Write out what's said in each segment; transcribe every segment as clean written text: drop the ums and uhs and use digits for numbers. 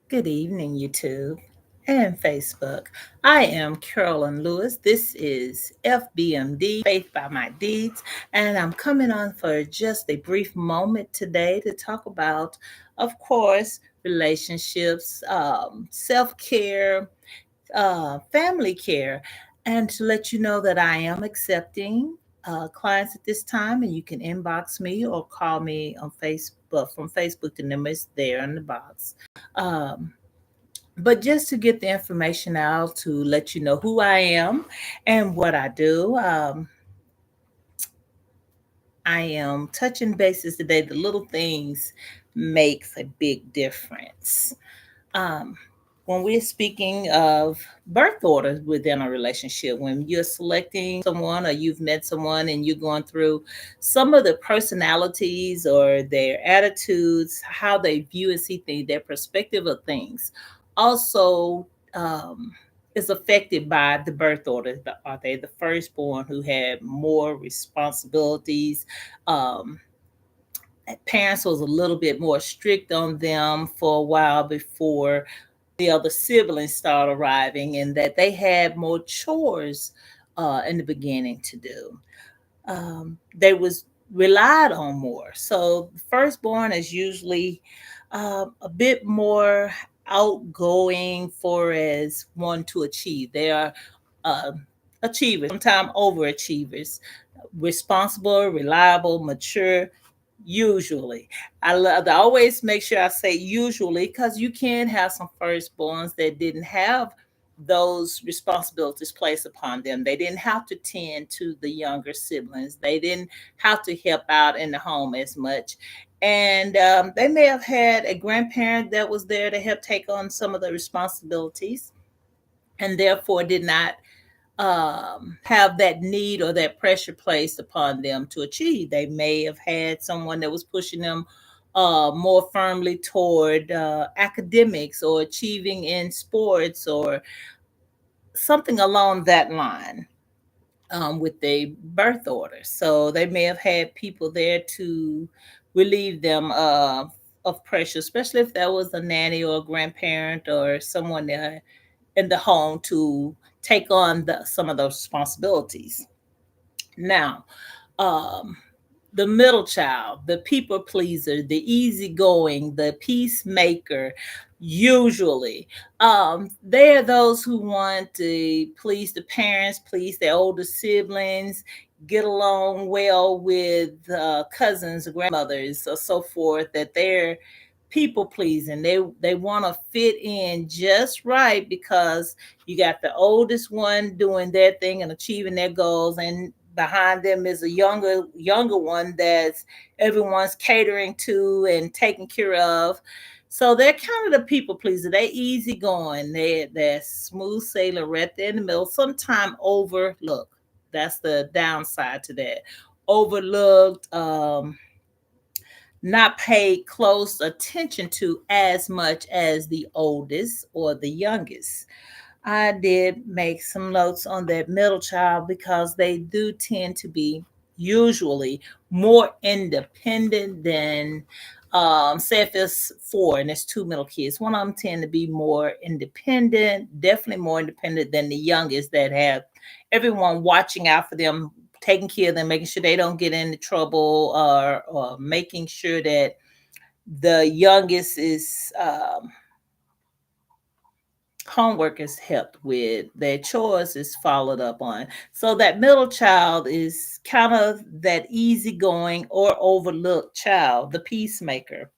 Good evening, YouTube and Facebook. I am Carolyn Lewis. This is FBMD, Faith by My Deeds, and I'm coming on for just a brief moment today to talk about, of course, relationships, self care, family care, and to let you know that I am accepting clients at this time, and you can inbox me or call me on Facebook. From Facebook, the number is there in the box. Um, but just to get the information out to let you know who I am and what I do. I am touching bases today. The little things makes a big difference. Um, when we're speaking of birth orders within a relationship, when you're selecting someone or you've met someone and you're going through some of the personalities or their attitudes, how they view and see things, their perspective of things, also is affected by the birth order. Are they the firstborn who had more responsibilities? Um, Parents was a little bit more strict on them for a while before the other siblings start arriving, and that they had more chores in the beginning to do. They was relied on more. So the firstborn is usually a bit more outgoing for as one to achieve. They are uh, achievers, sometimes overachievers, responsible, reliable, mature. Usually, I always make sure I say usually because you can have some firstborns that didn't have those responsibilities placed upon them. They didn't have to tend to the younger siblings. They didn't have to help out in the home as much. And they may have had a grandparent that was there to help take on some of the responsibilities and therefore did not have that need or that pressure placed upon them to achieve. They may have had someone that was pushing them more firmly toward academics or achieving in sports or something along that line with the birth order. So they may have had people there to relieve them of pressure, especially if there was a nanny or a grandparent or someone there in the home to take on some of those responsibilities. Now, um, the middle child, the people pleaser, the easygoing, the peacemaker, usually, they are those who want to please the parents, please their older siblings, get along well with cousins, grandmothers, or so forth. That they're people pleasing. They want to fit in just right because you got the oldest one doing their thing and achieving their goals, and behind them is a younger one that's everyone's catering to and taking care of. So they're kind of the people pleaser. They easygoing. They're smooth sailing right there in the middle. Sometime overlooked. That's the downside to that. Overlooked. Not paid close attention to as much as the oldest or the youngest. I did make some notes on that middle child because they do tend to be usually more independent than, say, if it's four and there's two middle kids. One of them tend to be more independent, definitely more independent than the youngest that have everyone watching out for them, taking care of them, making sure they don't get into trouble, or making sure that the youngest is homework is helped with, their chores is followed up on. So that middle child is kind of that easygoing or overlooked child, the peacemaker,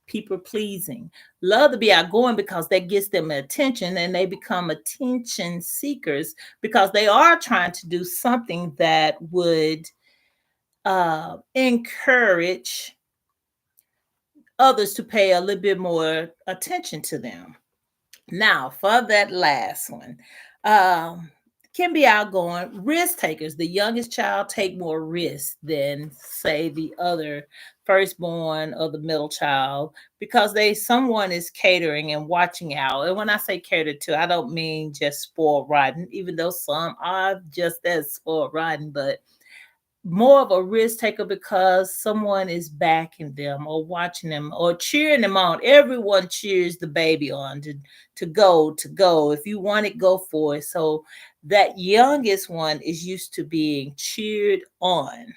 people pleasing, love to be outgoing because that gets them attention and they become attention seekers because they are trying to do something that would encourage others to pay a little bit more attention to them. Now, for that last one, um, can be outgoing, risk takers. The youngest child take more risks than, say, the other firstborn or the middle child because they someone is catering and watching out. And when I say cater to, I don't mean just spoiled rotten, even though some are just as spoiled rotten, but more of a risk taker because someone is backing them or watching them or cheering them on. Everyone cheers the baby on to go. If you want it, go for it. So that youngest one is used to being cheered on,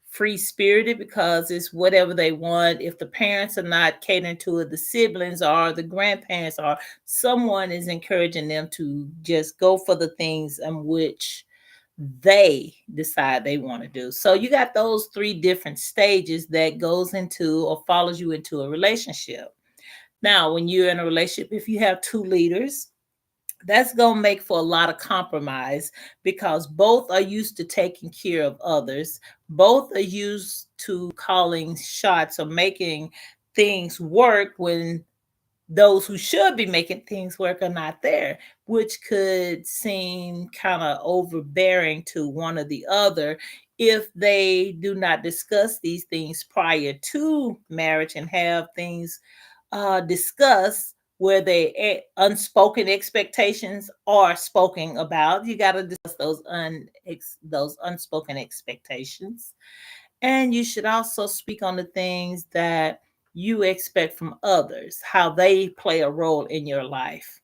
free spirited because it's whatever they want. If the parents are not catering to it, the siblings are, the grandparents are, someone is encouraging them to just go for the things in which they decide they want to do. So you got those three different stages that goes into or follows you into a relationship. Now, when you're in a relationship, if you have two leaders, that's going to make for a lot of compromise because both are used to taking care of others. Both are used to calling shots or making things work when those who should be making things work are not there, which could seem kind of overbearing to one or the other if they do not discuss these things prior to marriage and have things discussed where unspoken expectations are spoken about. You got to discuss those unspoken expectations, and you should also speak on the things that you expect from others, how they play a role in your life.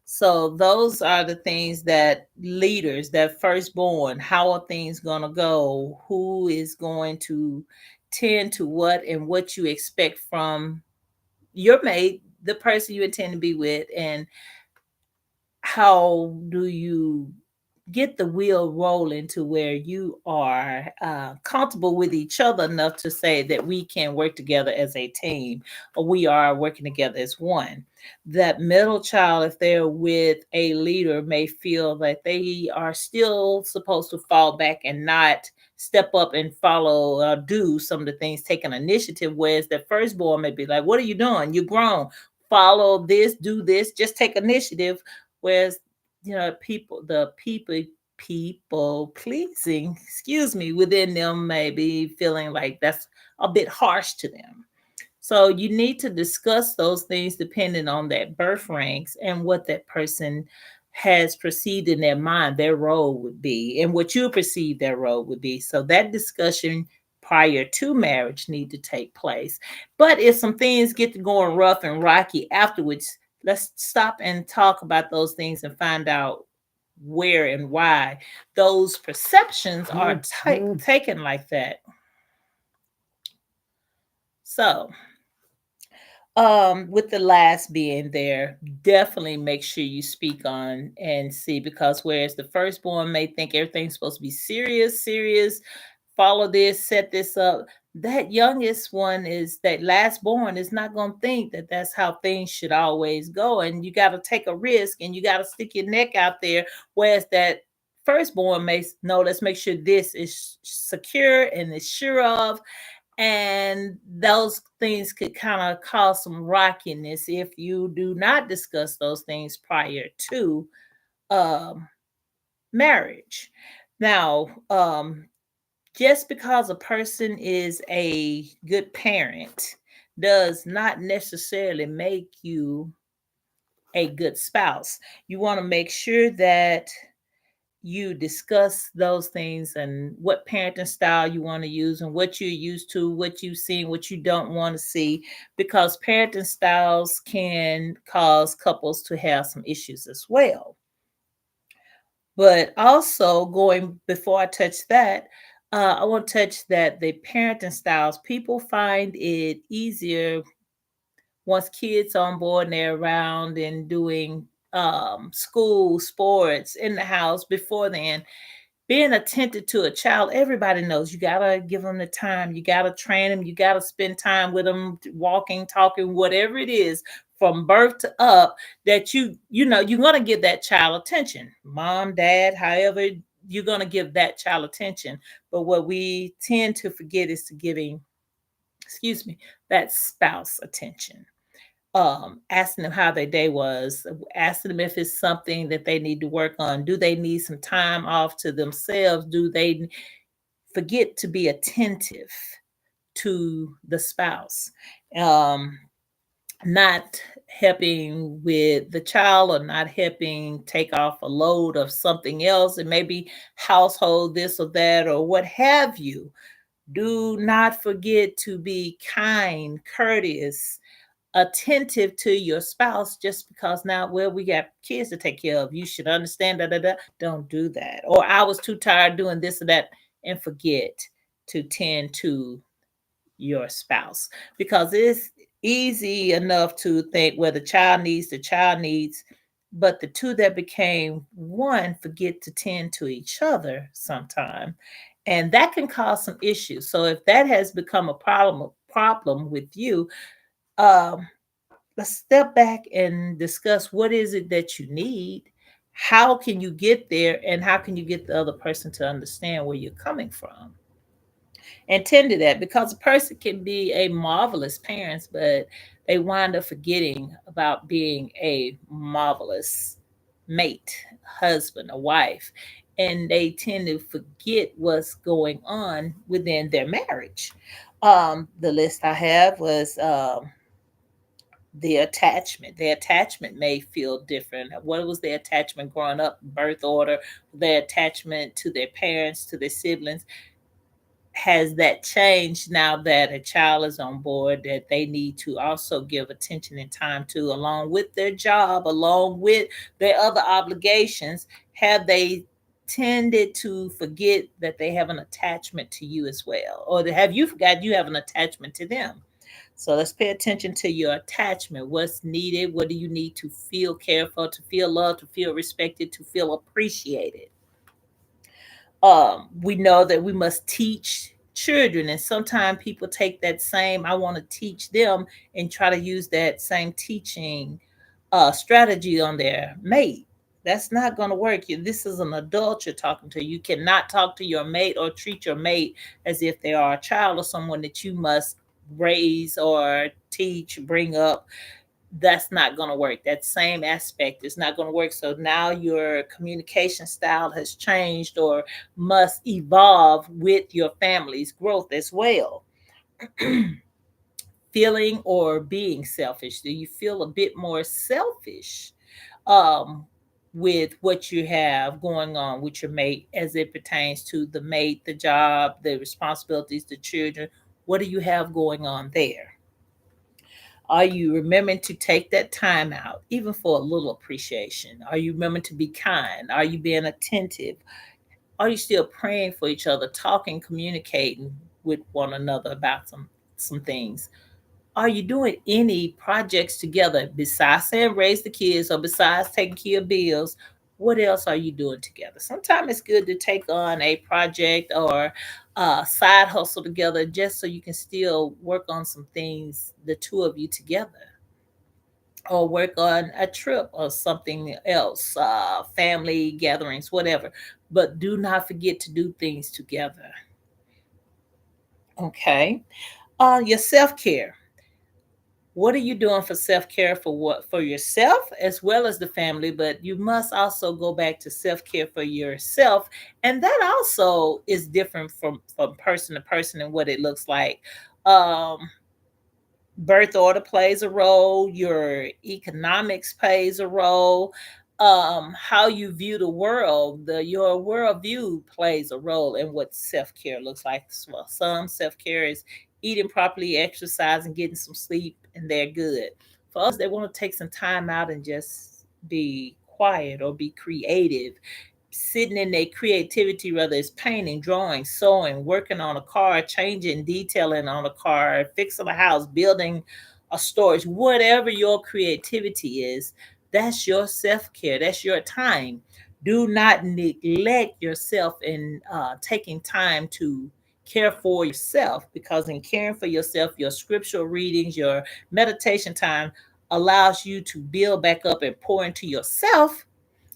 So those are the things that leaders, that firstborn, how are things going to go? Who is going to tend to what and what you expect from your mate, the person you intend to be with, and how do you get the wheel rolling to where you are comfortable with each other enough to say that we can work together as a team or we are working together as one. That middle child, if they're with a leader, may feel that they are still supposed to fall back and not step up and follow do some of the things, take an initiative, whereas the firstborn may be like, what are you doing? You're grown, follow this, do this, just take initiative. Whereas people pleasing, excuse me, within them may be feeling like that's a bit harsh to them. So you need to discuss those things depending on that birth ranks and what that person has perceived in their mind their role would be and what you perceive their role would be. So that discussion prior to marriage need to take place. But if some things get to going rough and rocky afterwards, let's stop and talk about those things and find out where and why those perceptions are taken like that. So with the last being there, definitely make sure you speak on and see, because whereas the firstborn may think everything's supposed to be serious, follow this, set this up, that youngest one, is that last born, is not going to think that that's how things should always go, and you got to take a risk and you got to stick your neck out there, whereas that firstborn may know, let's make sure this is secure and is sure of. And those things could kind of cause some rockiness if you do not discuss those things prior to um, marriage. Now, just because a person is a good parent does not necessarily make you a good spouse. You want to make sure that you discuss those things and what parenting style you want to use and what you're used to, what you've seen, what you don't want to see, because parenting styles can cause couples to have some issues as well. But also, going before I touch that, I want to touch that the parenting styles, people find it easier once kids on board and they're around and doing school, sports in the house. Before then, being attentive to a child, everybody knows you gotta give them the time, you gotta train them, you gotta spend time with them, walking, talking, whatever it is, from birth to up, that you're gonna give that child attention. Mom, dad, however, you're gonna give that child attention. But what we tend to forget is to giving, excuse me, that spouse attention. Asking them how their day was, asking them if it's something that they need to work on. Do they need some time off to themselves? Do they forget to be attentive to the spouse? Um, not helping with the child or not helping take off a load of something else, and maybe household this or that or what have you. Do not forget to be kind, courteous, attentive to your spouse just because now, well, we got kids to take care of. You should understand that. Don't do that. Or I was too tired doing this or that, and forget to tend to your spouse, because it's easy enough to think, well, the child needs, but the two that became one forget to tend to each other sometime, and that can cause some issues. So if that has become a problem with you, um, let's step back and discuss what is it that you need, how can you get there, and how can you get the other person to understand where you're coming from, and tend to that, because a person can be a marvelous parent, but they wind up forgetting about being a marvelous mate, husband, a wife, and they tend to forget what's going on within their marriage. The list I have was the attachment. The attachment may feel different. What was their attachment growing up, birth order, their attachment to their parents, to their siblings? Has that changed now that a child is on board, that they need to also give attention and time to, along with their job, along with their other obligations? Have they tended to forget that they have an attachment to you as well? Or have you forgot you have an attachment to them? So let's pay attention to your attachment. What's needed? What do you need to feel cared for, to feel loved, to feel respected, to feel appreciated? We know that we must teach children, and sometimes people take that same, I want to teach them, and try to use that same teaching strategy on their mate. That's not going to work. This is an adult you're talking to. You cannot talk to your mate or treat your mate as if they are a child or someone that you must raise or teach, bring up. That's not going to work. That same aspect is not going to work. So now your communication style has changed or must evolve with your family's growth as well. Feeling or being selfish? Do you feel a bit more selfish um, with what you have going on with your mate, as it pertains to the mate, the job, the responsibilities, the children? What do you have going on there? Are you remembering to take that time out, even for a little appreciation? Are you remembering to be kind? Are you being attentive? Are you still praying for each other, talking, communicating with one another about some things? Are you doing any projects together besides saying raise the kids or besides taking care of bills? What else are you doing together? Sometimes it's good to take on a project or a side hustle together, just so you can still work on some things, the two of you together, or work on a trip or something else, family gatherings, whatever. But do not forget to do things together. Okay. Your self care. What are you doing for self-care, for what, for yourself as well as the family? But you must also go back to self-care for yourself, and that also is different from person to person and what it looks like. um Birth order plays a role, your economics plays a role, how you view the world, your worldview plays a role in what self-care looks like. Well, some self-care is eating properly, exercising, getting some sleep, and they're good. For others, they want to take some time out and just be quiet or be creative, sitting in their creativity, whether it's painting, drawing, sewing, working on a car, changing, detailing on a car, fixing a house, building a storage, whatever your creativity is, that's your self care. That's your time. Do not neglect yourself in taking time to care for yourself, because in caring for yourself, your scriptural readings, your meditation time allows you to build back up and pour into yourself,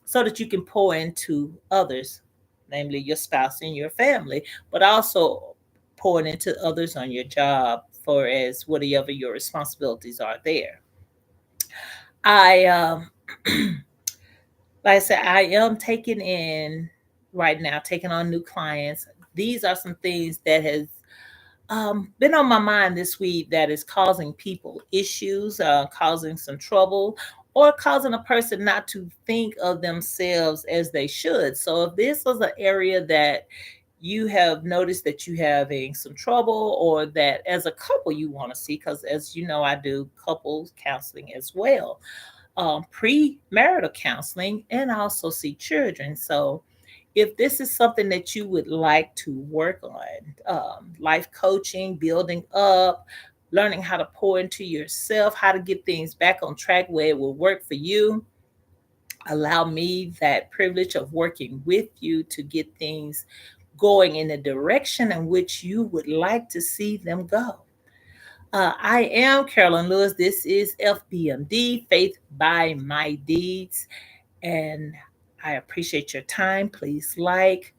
so that you can pour into others, namely your spouse and your family, but also pouring into others on your job, for as whatever your responsibilities are there. I like I said, I am taking in right now, taking on new clients. These are some things that has Been on my mind this week that is causing people issues, causing some trouble, or causing a person not to think of themselves as they should. So if this was an area that you have noticed that you having some trouble, or that as a couple you want to see, because as you know, I do couples counseling as well, premarital counseling, and I also see children. So if this is something that you would like to work on, life coaching, building up, learning how to pour into yourself, how to get things back on track where it will work for you, allow me that privilege of working with you to get things going in the direction in which you would like to see them go. I am Carolyn Lewis. This is FBMD, Faith by My Deeds. And I appreciate your time. Please like,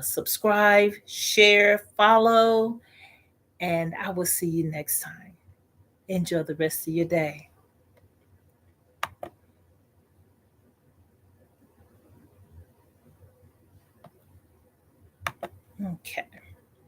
subscribe, share, follow, and I will see you next time. Enjoy the rest of your day. Okay.